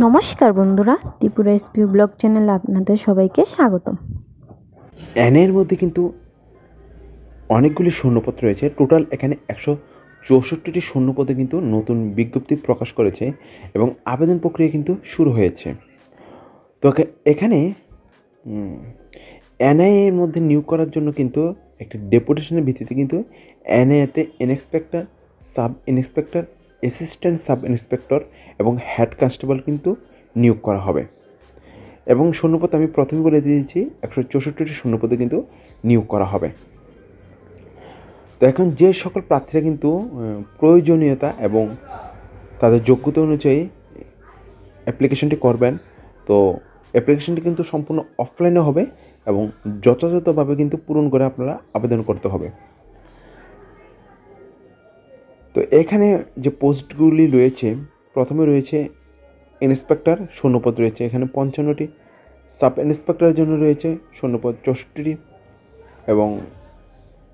নমস্কার বন্ধুরা, ত্রিপুরা এসপিউ ব্লগ চ্যানেলে আপনাদের সবাইকে স্বাগতম। এর মধ্যে কিন্তু অনেকগুলি শূন্যপদ রয়েছে। টোটাল এখানে 164টি শূন্যপদে কিন্তু নতুন বিজ্ঞপ্তি প্রকাশ করেছে এবং আবেদন প্রক্রিয়া কিন্তু শুরু হয়েছে। তো এখানে এনআইএ এর মধ্যে নিয়োগ করার জন্য কিন্তু একটা ডেপুটেশনের ভিত্তিতে কিন্তু এনআইএতে inspector, sub inspector, assistant sub inspector এবং হেড কনস্টেবল কিন্তু নিয়োগ করা হবে। এবং শূন্যপদ আমি প্রথমে বলে দিয়েছি 164টি শূন্যপদে কিন্তু নিয়োগ করা হবে। তো এখন যে সকল প্রার্থীরা কিন্তু প্রয়োজনীয়তা এবং তাদের যোগ্যতা অনুযায়ী অ্যাপ্লিকেশনটি করবেন, তো অ্যাপ্লিকেশনটি কিন্তু সম্পূর্ণ অফলাইনে হবে এবং যথাযথভাবে কিন্তু পূরণ করে আপনারা আবেদন করতে হবে। তো এখানে যে পোস্টগুলি রয়েছে, প্রথমে রয়েছে ইন্সপেক্টর, শূন্যপদ রয়েছে এখানে 55টি, সাব ইন্সপেক্টরের জন্য রয়েছে শূন্যপদ 64টি এবং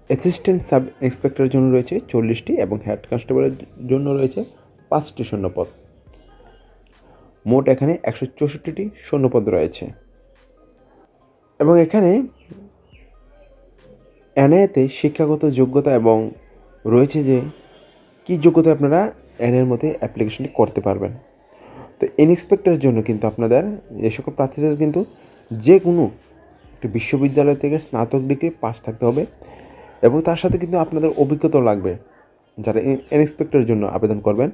অ্যাসিস্ট্যান্ট সাব ইন্সপেক্টরের জন্য রয়েছে 40টি এবং হেড কনস্টেবলের জন্য রয়েছে 5টি শূন্যপদ। মোট এখানে 164টি শূন্যপদ রয়েছে। এবং এখানে এনআইএতে শিক্ষাগত যোগ্যতা এবং রয়েছে যে কী যোগ্যতা আপনারা এনআইএর মধ্যে অ্যাপ্লিকেশনটি করতে পারবেন। তো ইন্সপেক্টরের জন্য কিন্তু আপনাদের যে সকল প্রার্থীদের কিন্তু যে কোনো একটি বিশ্ববিদ্যালয় থেকে স্নাতক ডিগ্রি পাস থাকতে হবে এবং তার সাথে কিন্তু আপনাদের অভিজ্ঞতাও লাগবে। যারা ইন্সপেক্টরের জন্য আবেদন করবেন,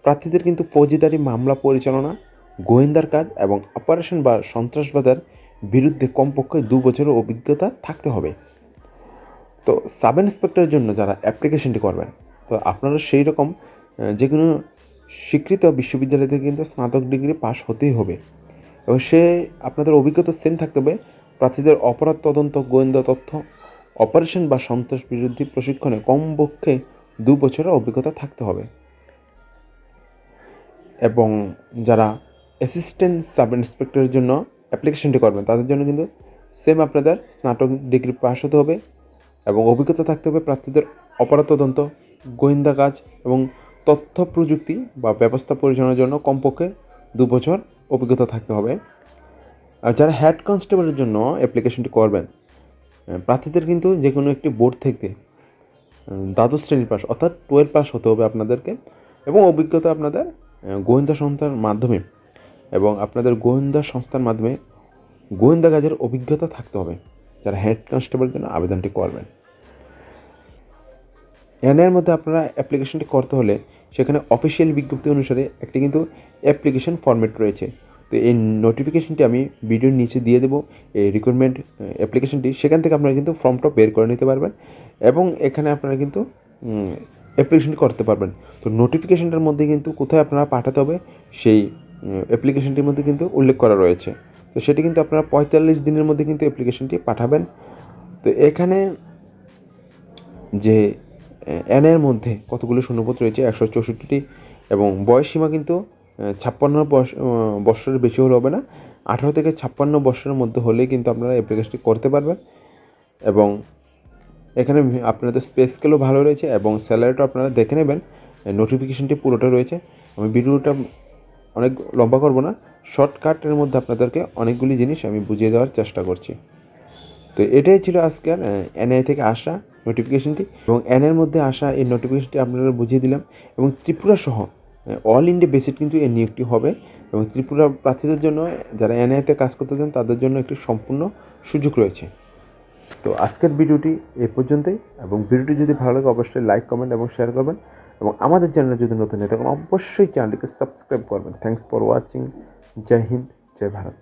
প্রার্থীদের কিন্তু ফৌজদারি মামলা পরিচালনা, গোয়েন্দার কাজ এবং অপারেশন বা সন্ত্রাসবাদের বিরুদ্ধে কমপক্ষে 2 বছরের অভিজ্ঞতা থাকতে হবে। তো সাব ইন্সপেক্টরের জন্য যারা অ্যাপ্লিকেশনটি করবেন, তো আপনারা সেই রকম যে কোনো স্বীকৃত বিশ্ববিদ্যালয় থেকে কিন্তু স্নাতক ডিগ্রি পাস হতেই হবে এবং আপনাদের অভিজ্ঞতা সেম থাকতে হবে। প্রার্থীদের অপরাধ তদন্ত, গোয়েন্দা তথ্য, অপারেশন বা সন্ত্রাস বিরোধী প্রশিক্ষণে কমপক্ষে 2 বছরের অভিজ্ঞতা থাকতে হবে। এবং যারা অ্যাসিস্ট্যান্ট সাব ইন্সপেক্টরের জন্য অ্যাপ্লিকেশনটি করবেন, তাদের জন্য কিন্তু সেম আপনাদের স্নাতক ডিগ্রি পাস হতে হবে এবং অভিজ্ঞতা থাকতে হবে। প্রার্থীদের অপরাধ তদন্ত, গোয়েন্দা কাজ এবং তথ্য প্রযুক্তি বা ব্যবস্থা পরিচালনার জন্য কমপক্ষে 2 বছর অভিজ্ঞতা থাকতে হবে। আর যারা হেড কনস্টেবলের জন্য অ্যাপ্লিকেশনটি করবেন, প্রার্থীদের কিন্তু যে কোনো একটি বোর্ড থেকে দ্বাদশ শ্রেণীর পাস অর্থাৎ 12 পাস হতে হবে আপনাদেরকে এবং অভিজ্ঞতা আপনাদের গোয়েন্দা সংস্থার মাধ্যমে এবং আপনাদের গোয়েন্দা সংস্থার মাধ্যমে গোয়েন্দা কাজের অভিজ্ঞতা থাকতে হবে যারা হেড কনস্টেবলের জন্য আবেদনটি করবেন। এর মধ্যে আপনারা অ্যাপ্লিকেশনটি করতে হলে সেখানে অফিসিয়াল বিজ্ঞপ্তি অনুসারে একটি কিন্তু অ্যাপ্লিকেশন ফরম্যাট রয়েছে। তো এই নোটিফিকেশনটি আমি ভিডিওর নিচে দিয়ে দেবো, এই রিক্রুটমেন্ট অ্যাপ্লিকেশনটি, সেখান থেকে আপনারা কিন্তু ফর্মটা বের করে নিতে পারবেন এবং এখানে আপনারা কিন্তু অ্যাপ্লিকেশনটি করতে পারবেন। তো নোটিফিকেশনটার মধ্যে কিন্তু কোথায় আপনারা পাঠাতে হবে সেই অ্যাপ্লিকেশনটির মধ্যে কিন্তু উল্লেখ করা রয়েছে। তো সেটি কিন্তু আপনারা 45 দিনের মধ্যে কিন্তু অ্যাপ্লিকেশনটি পাঠাবেন। তো এখানে যে এনএর মধ্যে কতগুলো শূন্যপদ রয়েছে, 164টি এবং বয়সসীমা কিন্তু 56 বছরের বেশি হলে হবে না, 18 থেকে 56 বছরের মধ্যে হলেই কিন্তু আপনারা অ্যাপ্লিকেশনটি করতে পারবেন। এবং এখানে আপনাদের স্পেস স্কেলও ভালো রয়েছে এবং স্যালারিটা আপনারা দেখে নেবেন। নোটিফিকেশনটি পুরোটা রয়েছে। আমি ভিডিওটা অনেক লম্বা করব না, শর্টকাটের মধ্যে আপনাদেরকে অনেকগুলি জিনিস আমি বুঝিয়ে দেওয়ার চেষ্টা করছি। তো এটাই ছিল আজকের এনআই থেকে আসা নোটিফিকেশনটি এবং এনআইয়ের মধ্যে আসা এই নোটিফিকেশনটি আপনারা বুঝিয়ে দিলাম। এবং ত্রিপুরা সহ অল ইন্ডিয়া বেসিড কিন্তু এই নিয়োগটি হবে এবং ত্রিপুরা প্রার্থীদের জন্য যারা এনআইতে কাজ করতে চান তাদের জন্য একটি সম্পূর্ণ সুযোগ রয়েছে। তো আজকের ভিডিওটি এই পর্যন্তই এবং ভিডিওটি যদি ভালো লাগে অবশ্যই লাইক, কমেন্ট এবং শেয়ার করবেন এবং আমাদের চ্যানেলে যদি নতুন হয় তখন অবশ্যই চ্যানেলটিকে সাবস্ক্রাইব করবেন। Thanks for watching. জয় হিন্দ, জয় ভারত।